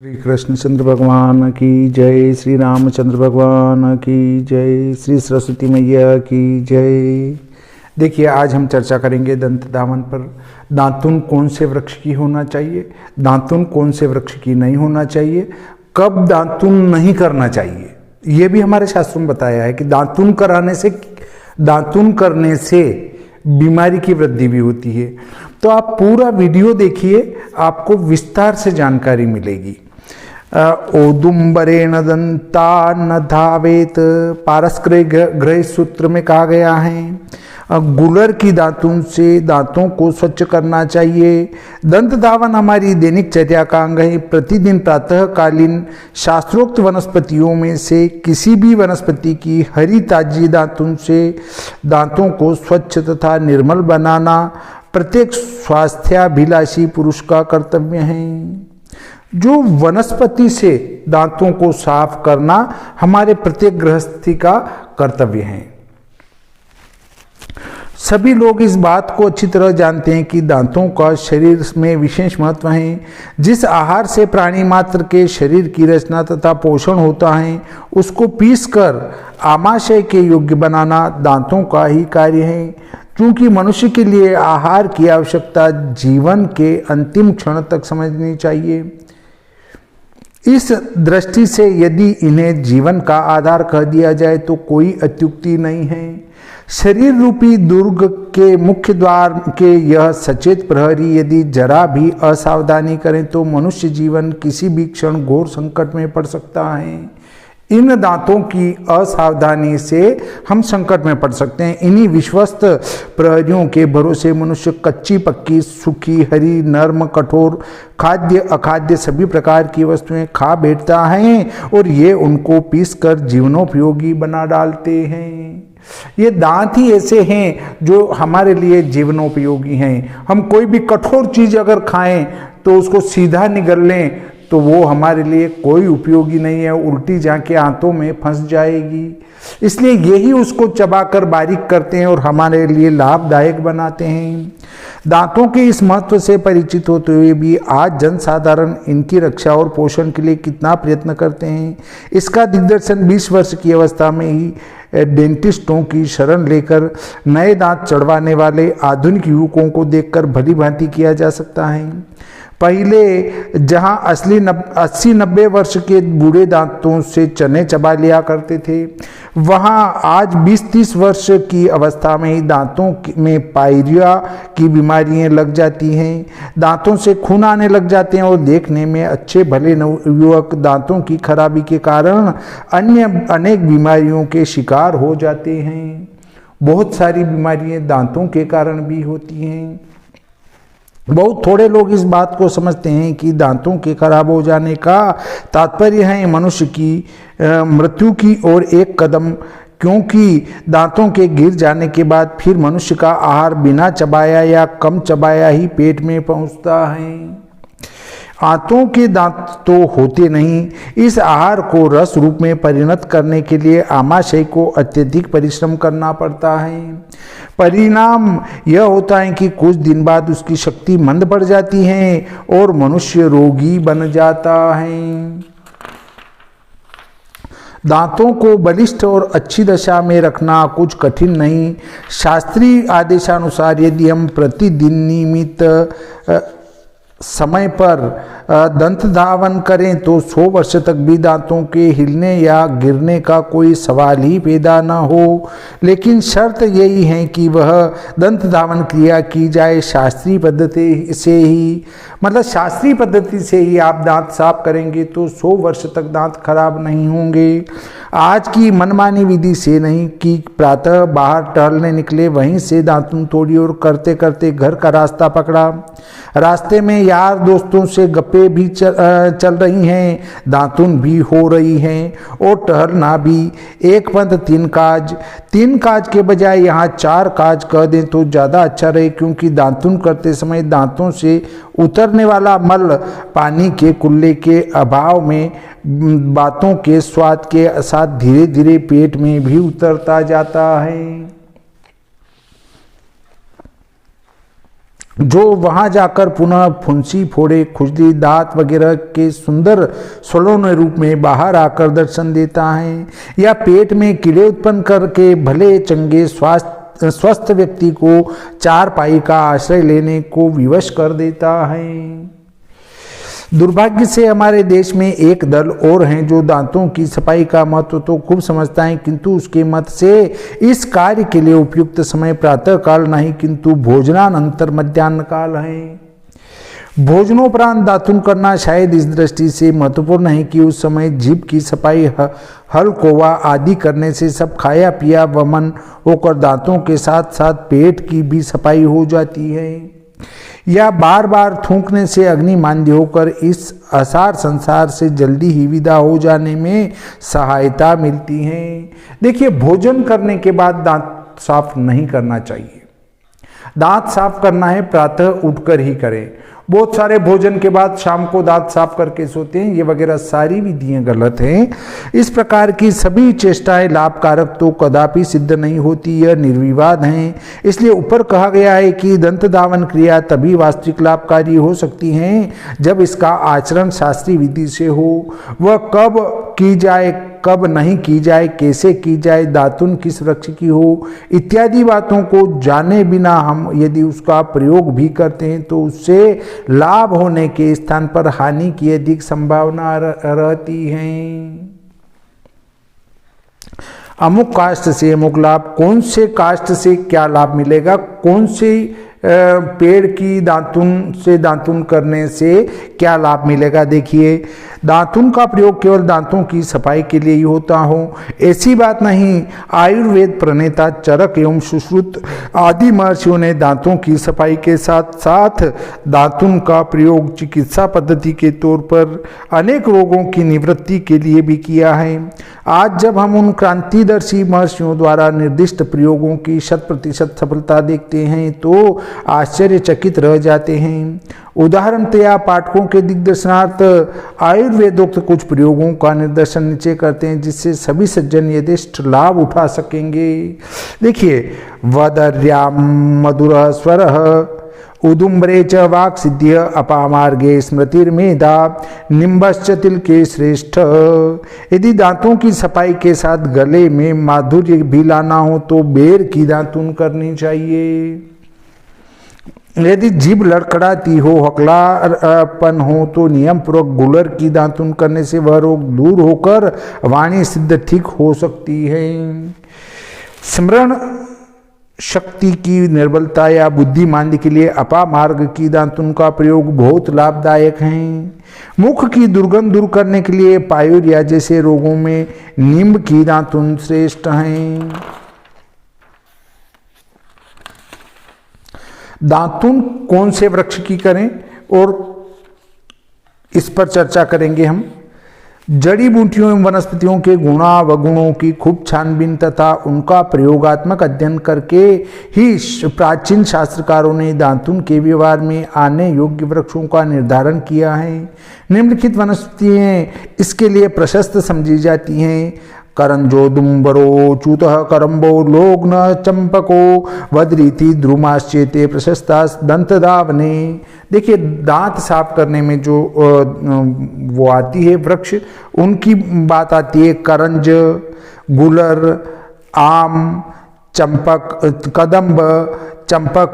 श्री कृष्णचंद्र भगवान की जय, श्री रामचंद्र भगवान की जय, श्री सरस्वती मैया की जय। देखिए, आज हम चर्चा करेंगे दंत धावन पर। दातुन कौन से वृक्ष की होना चाहिए, दातुन कौन से वृक्ष की नहीं होना चाहिए, कब दातुन नहीं करना चाहिए, ये भी हमारे शास्त्रों में बताया है कि दातुन करने से बीमारी की वृद्धि भी होती है। तो आप पूरा वीडियो देखिए, आपको विस्तार से जानकारी मिलेगी। ओदुम्बरेण दंता न धावेत, पारस्क्रिय ग्रह सूत्र में कहा गया है। गुलर की दातुन से दांतों को स्वच्छ करना चाहिए। दंत धावन हमारी दैनिक चर्या का अंग है। प्रतिदिन प्रातःकालीन शास्त्रोक्त वनस्पतियों में से किसी भी वनस्पति की हरी ताजी दातुन से दांतों को स्वच्छ तथा निर्मल बनाना प्रत्येक स्वास्थ्याभिलाषी पुरुष का कर्तव्य है। जो वनस्पति से दांतों को साफ करना हमारे प्रत्येक गृहस्थी का कर्तव्य है। सभी लोग इस बात को अच्छी तरह जानते हैं कि दांतों का शरीर में विशेष महत्व है। जिस आहार से प्राणी मात्र के शरीर की रचना तथा पोषण होता है, उसको पीसकर आमाशय के योग्य बनाना दांतों का ही कार्य है। क्योंकि मनुष्य के लिए आहार की आवश्यकता जीवन के अंतिम क्षण तक समझनी चाहिए। इस दृष्टि से यदि इन्हें जीवन का आधार कह दिया जाए तो कोई अत्युक्ति नहीं है। शरीर रूपी दुर्ग के मुख्य द्वार के यह सचेत प्रहरी यदि जरा भी असावधानी करें तो मनुष्य जीवन किसी भी क्षण घोर संकट में पड़ सकता है। इन दांतों की असावधानी से हम संकट में पड़ सकते हैं। इन्हीं विश्वस्त प्रहरियों के भरोसे मनुष्य कच्ची पक्की, सूखी, हरी, नर्म, कठोर, खाद्य अखाद्य सभी प्रकार की वस्तुएं खा बैठता है और ये उनको पीसकर जीवनोपयोगी बना डालते हैं। ये दांत ही ऐसे हैं जो हमारे लिए जीवनोपयोगी हैं। हम कोई भी कठोर चीज अगर खाएं तो उसको सीधा निगल लें तो वो हमारे लिए कोई उपयोगी नहीं है, उल्टी जाके आंतों में फंस जाएगी। इसलिए यही उसको चबाकर बारीक करते हैं और हमारे लिए लाभदायक बनाते हैं। दांतों के इस महत्व से परिचित होते हुए भी आज जनसाधारण इनकी रक्षा और पोषण के लिए कितना प्रयत्न करते हैं, इसका दिग्दर्शन 20 वर्ष की अवस्था में ही डेंटिस्टों की शरण लेकर नए दांत चढ़वाने वाले आधुनिक युवकों को देखकर भली भांति किया जा सकता है। पहले जहां असली 80-90 वर्ष के बूढ़े दांतों से चने चबा लिया करते थे, वहां आज 20-30 वर्ष की अवस्था में ही दांतों में पायरिया की बीमारियां लग जाती हैं। दांतों से खून आने लग जाते हैं और देखने में अच्छे भले युवक दांतों की खराबी के कारण अन्य अनेक बीमारियों के शिकार हो जाते हैं। बहुत सारी बीमारियां दांतों के कारण भी होती हैं। बहुत थोड़े लोग इस बात को समझते हैं कि दांतों के खराब हो जाने का तात्पर्य है मनुष्य की मृत्यु की ओर एक कदम, क्योंकि दांतों के गिर जाने के बाद फिर मनुष्य का आहार बिना चबाया या कम चबाया ही पेट में पहुंचता है। आंतों के दांत तो होते नहीं। इस आहार को रस रूप में परिणत करने के लिए आमाशय को अत्यधिक परिश्रम करना पड़ता है। परिणाम यह होता है कि कुछ दिन बाद उसकी शक्ति मंद पड़ जाती है और मनुष्य रोगी बन जाता है। दांतों को बलिष्ठ और अच्छी दशा में रखना कुछ कठिन नहीं। शास्त्रीय आदेशानुसार यदि हम प्रतिदिन नियमित समय पर दंत धावन करें तो 100 वर्ष तक भी दांतों के हिलने या गिरने का कोई सवाल ही पैदा न हो। लेकिन शर्त यही है कि वह दंत धावन क्रिया की जाए शास्त्रीय पद्धति से ही। मतलब शास्त्रीय पद्धति से ही आप दांत साफ करेंगे तो 100 वर्ष तक दांत खराब नहीं होंगे। आज की मनमानी विधि से नहीं कि प्रातः बाहर टहलने निकले, वहीं से दांतुन तोड़ी और करते करते घर का रास्ता पकड़ा। रास्ते में यार दोस्तों से गप्पे भी चल रही हैं, दातुन भी हो रही हैं और टहलना भी। एक पंथ तीन काज के बजाय यहाँ 4 काज कह दें तो ज़्यादा अच्छा रहे, क्योंकि दातुन करते समय दांतों से उतरने वाला मल पानी के कुल्ले के अभाव में बातों के स्वाद के साथ धीरे धीरे पेट में भी उतरता जाता है। जो वहां जाकर पुनः फुंसी, फोड़े, खुजली, दांत वगैरह के सुंदर सलोने रूप में बाहर आकर दर्शन देता है, या पेट में कीड़े उत्पन्न करके भले चंगे स्वस्थ व्यक्ति को चारपाई का आश्रय लेने को विवश कर देता है। दुर्भाग्य से हमारे देश में एक दल और हैं जो दांतों की सफाई का महत्व तो खूब समझता है, किंतु उसके मत से इस कार्य के लिए उपयुक्त समय प्रातः काल नहीं किंतु भोजनानंतर मध्याह्न काल है। भोजनोपरांत दातुन करना शायद इस दृष्टि से महत्वपूर्ण है कि उस समय जीभ की सफाई, हल कोवा आदि करने से सब खाया पिया वमन होकर दांतों के साथ साथ पेट की भी सफाई हो जाती है, या बार बार थूकने से अग्नि मांद्य होकर इस असार संसार से जल्दी ही विदा हो जाने में सहायता मिलती है। देखिए, भोजन करने के बाद दांत साफ नहीं करना चाहिए। दांत साफ करना है प्रातः उठकर ही करें। बहुत सारे भोजन के बाद शाम को दांत साफ करके सोते हैं, ये वगैरह सारी विधियां गलत हैं। इस प्रकार की सभी चेष्टाएं लाभकारक तो कदापि सिद्ध नहीं होती, यह निर्विवाद हैं। इसलिए ऊपर कहा गया है कि दंत धावन क्रिया तभी वास्तविक लाभकारी हो सकती हैं जब इसका आचरण शास्त्रीय विधि से हो। वह कब की जाए, कब नहीं की जाए, कैसे की जाए, दातुन किस वृक्ष की हो, इत्यादि बातों को जाने बिना हम यदि उसका प्रयोग भी करते हैं तो उससे लाभ होने के स्थान पर हानि की अधिक संभावना रहती है। अमुक काष्ठ से अमुक लाभ, कौन से काष्ठ से क्या लाभ मिलेगा, कौन से पेड़ की दातुन से दातुन करने से क्या लाभ मिलेगा। देखिए, दातुन का प्रयोग केवल दांतों की सफाई के लिए ही होता हो ऐसी बात नहीं। आयुर्वेद प्रणेता चरक एवं सुश्रुत आदि महर्षियों ने दांतों की सफाई के साथ साथ दातुन का प्रयोग चिकित्सा पद्धति के तौर पर अनेक रोगों की निवृत्ति के लिए भी किया है। आज जब हम उन क्रांतिदर्शी महर्षियों द्वारा निर्दिष्ट प्रयोगों की 100% सफलता देखते हैं तो आश्चर्यचकित रह जाते हैं। उदाहरणतया पाठकों के दिग्दर्शनार्थ आयुर्वेदोक्त कुछ प्रयोगों का निर्देशन नीचे करते हैं जिससे सभी सज्जन यथेष्ट लाभ उठा सकेंगे। देखिए, वदर्याम मधुर स्वर उदुम्बरे च वाक् सिद्ध्य अपामार्गे स्मृतिर्मेधा निम्बश्च तिलके श्रेष्ठ। यदि दांतों की सफाई के साथ गले में माधुर्य भी लाना हो तो बेर की दातुन करनी चाहिए। यदि जीभ लड़खड़ाती हो, हकलापन हो तो नियम पूर्वक गुलर की दातुन करने से वह रोग दूर होकर वाणी सिद्ध ठीक हो सकती है। स्मरण शक्ति की निर्बलता या बुद्धिमांद्य के लिए अपामार्ग की दातुन का प्रयोग बहुत लाभदायक है। मुख की दुर्गंध दूर करने के लिए पायुरिया जैसे रोगों में नींब की दातुन श्रेष्ठ है। दातुन कौन से वृक्ष की करें और इस पर चर्चा करेंगे हम। जड़ी बूटियों एवं वनस्पतियों के गुणावगुणों की खूब छानबीन तथा उनका प्रयोगात्मक अध्ययन करके ही प्राचीन शास्त्रकारों ने दातुन के व्यवहार में आने योग्य वृक्षों का निर्धारण किया है। निम्नलिखित वनस्पतियां इसके लिए प्रशस्त समझी जाती हैं। करंजो दुम्बरो चूतः करम्बो लोग्न चंपको वदरीति द्रुमाश्चेते प्रशस्ता दंतधावने। देखिए, दांत साफ करने में जो वो आती है वृक्ष, उनकी बात आती है। करंज, गुलर, आम, चंपक, कदम्ब, चंपक,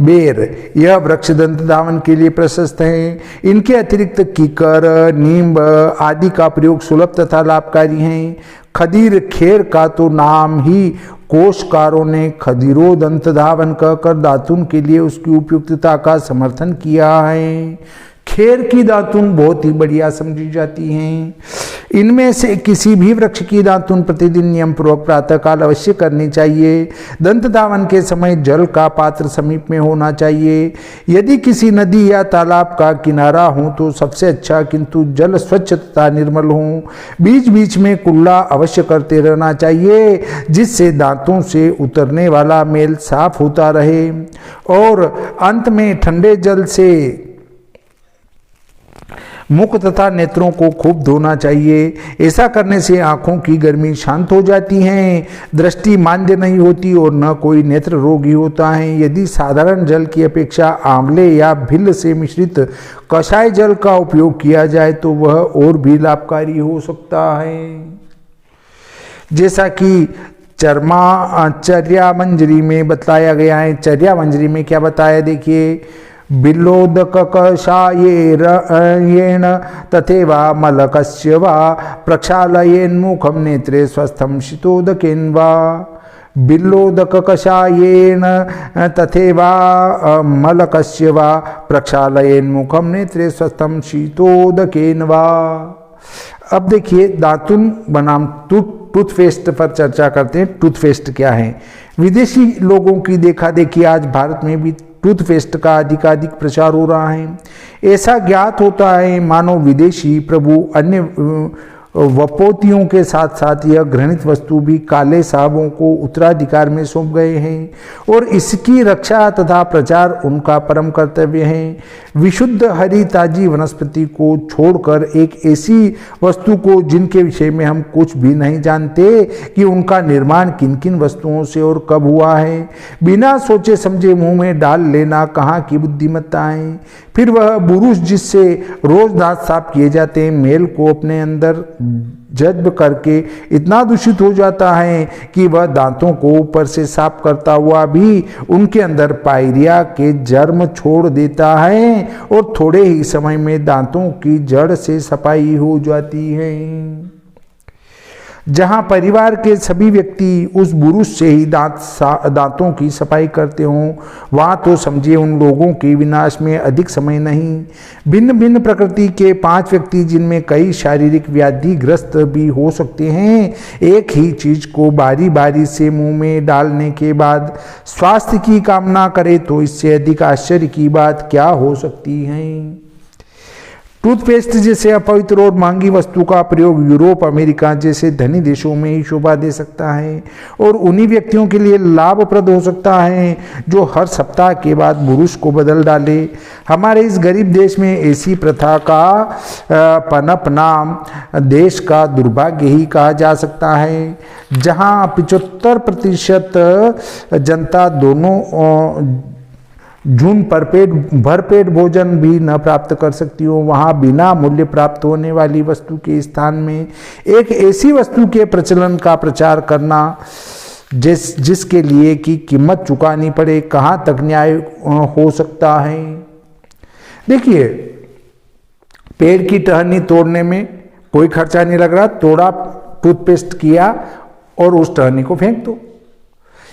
बेर, यह वृक्ष दंत धावन के लिए प्रशस्त हैं। इनके अतिरिक्त कीकर, नींब आदि का प्रयोग सुलभ तथा लाभकारी हैं। खदीर खेर का तो नाम ही कोशकारों ने खदीरो दंत धावन कहकर दातुन के लिए उसकी उपयुक्तता का समर्थन किया है। खेर की दातुन बहुत ही बढ़िया समझी जाती हैं। इनमें से किसी भी वृक्ष की दातुन प्रतिदिन नियम पूर्वक प्रातःकाल अवश्य करनी चाहिए। दंत धावन के समय जल का पात्र समीप में होना चाहिए। यदि किसी नदी या तालाब का किनारा हो तो सबसे अच्छा, किंतु जल स्वच्छ तथा निर्मल हो। बीच बीच में कुल्ला अवश्य करते रहना चाहिए जिससे दांतों से उतरने वाला मेल साफ होता रहे। और अंत में ठंडे जल से मुख तथा नेत्रों को खूब धोना चाहिए। ऐसा करने से आंखों की गर्मी शांत हो जाती है, दृष्टि मांद्य नहीं होती और न कोई नेत्र रोगी होता है। यदि साधारण जल की अपेक्षा आंवले या भिल्ल से मिश्रित कषाय जल का उपयोग किया जाए तो वह और भी लाभकारी हो सकता है। जैसा कि चर्या मंजरी में बताया गया है। चर्या मंजरी में क्या बताया, देखिए, बिल्लोदक कषायेन तथैवा मलकस्य वा प्रक्षालयेन्मुखं नेत्रे स्वस्थं शीतोदकेन वा। बिल्लोदक कषायेन तथैवा मलकस्य वा प्रक्षालयेन्मुखं नेत्रे स्वस्थं शीतोदकेन वा। अब देखिए दातुन बनाम टूथपेस्ट पर चर्चा करते हैं। टूथपेस्ट क्या है? विदेशी लोगों की देखा देखी आज भारत में भी टूथपेस्ट का अधिकाधिक प्रचार हो रहा है। ऐसा ज्ञात होता है मानो विदेशी प्रभु अन्य वपोतियों के साथ साथ यह घृणित वस्तु भी काले साहबों को उत्तराधिकार में सौंप गए हैं और इसकी रक्षा तथा प्रचार उनका परम कर्तव्य है। विशुद्ध हरी ताजी वनस्पति को छोड़कर एक ऐसी वस्तु को जिनके विषय में हम कुछ भी नहीं जानते कि उनका निर्माण किन किन वस्तुओं से और कब हुआ है, बिना सोचे समझे मुंह में डाल लेना कहाँ की बुद्धिमत्ता है। फिर वह बुरुश जिससे रोज दांत साफ किए जाते हैं मेल को अपने अंदर जज्ब करके इतना दूषित हो जाता है कि वह दांतों को ऊपर से साफ करता हुआ भी उनके अंदर पायरिया के जर्म छोड़ देता है और थोड़े ही समय में दांतों की जड़ से सफाई हो जाती है। जहां परिवार के सभी व्यक्ति उस बुरुश से ही दांतों की सफाई करते हों, वहां तो समझिए उन लोगों के विनाश में अधिक समय नहीं। भिन्न भिन्न प्रकृति के 5 व्यक्ति जिनमें कई शारीरिक व्याधिग्रस्त भी हो सकते हैं, एक ही चीज को बारी बारी से मुंह में डालने के बाद स्वास्थ्य की कामना करे तो इससे अधिक आश्चर्य की बात क्या हो सकती है। टूथपेस्ट जैसे अपवित्र और महंगी वस्तु का प्रयोग यूरोप अमेरिका जैसे धनी देशों में ही शोभा दे सकता है और उन्हीं व्यक्तियों के लिए लाभप्रद हो सकता है जो हर सप्ताह के बाद बुरुश को बदल डाले। हमारे इस गरीब देश में ऐसी प्रथा का पनपना देश का दुर्भाग्य ही कहा जा सकता है, जहां 75% जनता दोनों जून पर भरपेट भोजन भी न प्राप्त कर सकती हो, वहाँ बिना मूल्य प्राप्त होने वाली वस्तु के स्थान में एक ऐसी वस्तु के प्रचलन का प्रचार करना जिसके लिए की कीमत चुकानी पड़े, कहाँ तक न्याय हो सकता है। देखिए, पेड़ की टहनी तोड़ने में कोई खर्चा नहीं लग रहा, तोड़ा, टूथपेस्ट किया और उस टहनी को फेंक दो।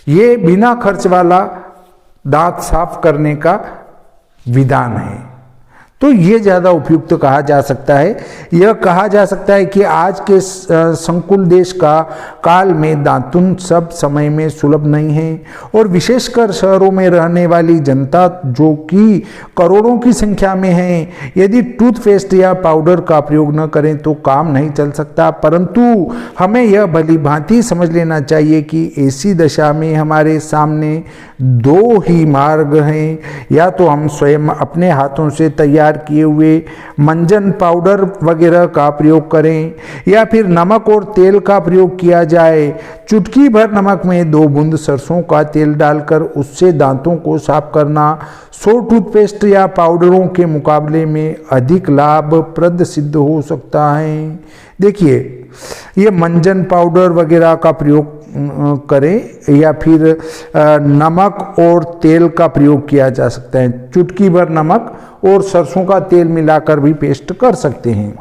ये बिना खर्च वाला दांत साफ करने का विधान है, तो ये ज़्यादा उपयुक्त कहा जा सकता है। यह कहा जा सकता है कि आज के संकुल देश का काल में दातुन सब समय में सुलभ नहीं है और विशेषकर शहरों में रहने वाली जनता जो कि करोड़ों की संख्या में है, यदि टूथपेस्ट या पाउडर का प्रयोग न करें तो काम नहीं चल सकता। परंतु हमें यह भली भांति समझ लेना चाहिए कि ऐसी दशा में हमारे सामने 2 ही मार्ग हैं, या तो हम स्वयं अपने हाथों से तैयार किए हुए मंजन पाउडर वगैरह का प्रयोग करें या फिर नमक और तेल का प्रयोग किया जाए। चुटकी भर नमक में 2 बूंद सरसों का तेल डालकर उससे दांतों को साफ करना 100 टूथपेस्ट या पाउडरों के मुकाबले में अधिक लाभप्रद सिद्ध हो सकता है। देखिए, ये मंजन पाउडर वगैरह का प्रयोग करें या फिर नमक और तेल का प्रयोग किया जा सकता है। चुटकी भर नमक और सरसों का तेल मिलाकर भी पेस्ट कर सकते हैं,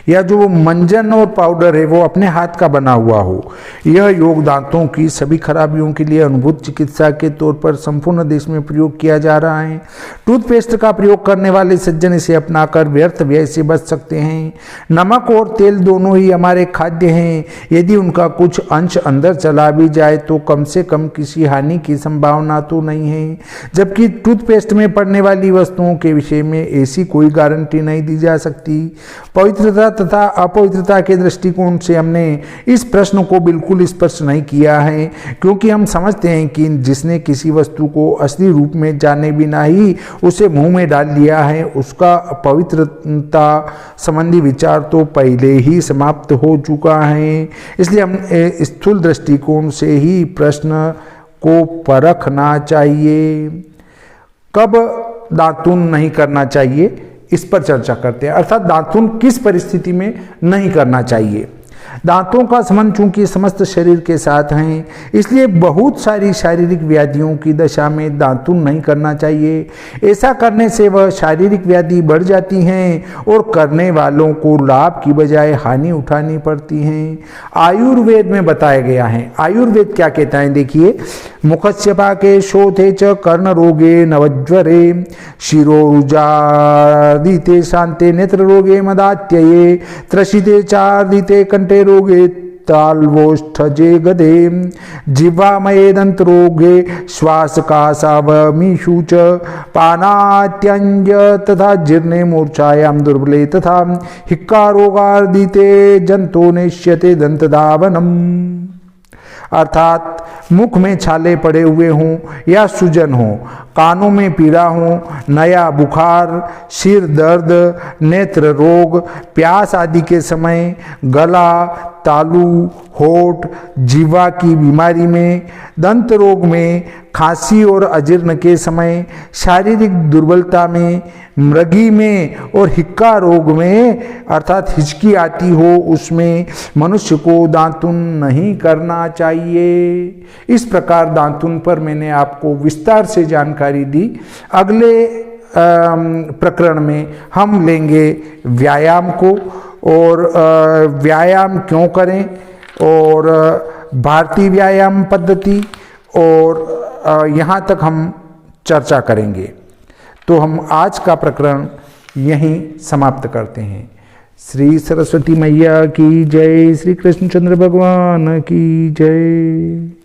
या जो मंजन और पाउडर है वो अपने हाथ का बना हुआ हो। यह योग दांतों की सभी खराबियों के लिए अनुभूत चिकित्सा के तौर पर संपूर्ण देश में प्रयोग किया जा रहा है। टूथपेस्ट का प्रयोग करने वाले सज्जन इसे अपनाकर व्यर्थ व्यय से बच सकते हैं। नमक और तेल दोनों ही हमारे खाद्य हैं, यदि उनका कुछ अंश अंदर चला भी जाए तो कम से कम किसी हानि की संभावना तो नहीं है, जबकि टूथपेस्ट में पड़ने वाली वस्तुओं के विषय में ऐसी कोई गारंटी नहीं दी जा सकती। पवित्रता तथा अपवित्रता के दृष्टिकोण से हमने इस प्रश्न को बिल्कुल स्पष्ट नहीं किया है, क्योंकि हम समझते हैं कि जिसने किसी वस्तु को असली रूप में जाने बिना ही उसे मुंह में डाल लिया है, उसका पवित्रता संबंधी विचार तो पहले ही समाप्त हो चुका है। इसलिए हम स्थूल दृष्टिकोण से ही प्रश्न को परखना चाहिए। कब दातुन नहीं करना चाहिए, इस पर चर्चा करते हैं। अर्थात दातुन किस परिस्थिति में नहीं करना चाहिए। दांतों का संबंध चूंकि समस्त शरीर के साथ हैं, इसलिए बहुत सारी शारीरिक व्याधियों की दशा में दातुन नहीं करना चाहिए। ऐसा करने से वह शारीरिक व्याधि बढ़ जाती हैं और करने वालों को लाभ की बजाय हानि उठानी पड़ती हैं। आयुर्वेद में बताया गया है। आयुर्वेद क्या कहता है, देखिए, मुखस्यपाके शोथे च कर्ण रोगे नवज्वरे शिरोरुजादिते शांते नेत्र रोगे मदात्यये त्रसिते चार्दिते कंठे रोगे ताल्वोष्ठजे गदे जिह्वामये दंत रोगे श्वासकाशावमीषु च पानात्यंज तथा जीर्णे मूर्छायां दुर्बले तथा हिक्का रोगार्दिते जंतो नेष्यते दंतधावनम्। अर्थात मुख में छाले पड़े हुए हों या सूजन हो, कानों में पीड़ा हो, नया बुखार, सिर दर्द, नेत्र रोग, प्यास आदि के समय, गला, तालू, होठ, जीवा की बीमारी में, दंत रोग में, खांसी और अजीर्ण के समय, शारीरिक दुर्बलता में, मृगी में और हिक्का रोग में अर्थात हिचकी आती हो, उसमें मनुष्य को दातुन नहीं करना चाहिए। इस प्रकार दातुन पर मैंने आपको विस्तार से जानकारी दी। अगले प्रकरण में हम लेंगे व्यायाम को, और व्यायाम क्यों करें, और भारतीय व्यायाम पद्धति, और यहाँ तक हम चर्चा करेंगे। तो हम आज का प्रकरण यहीं समाप्त करते हैं। श्री सरस्वती मैया की जय, श्री कृष्णचंद्र भगवान की जय।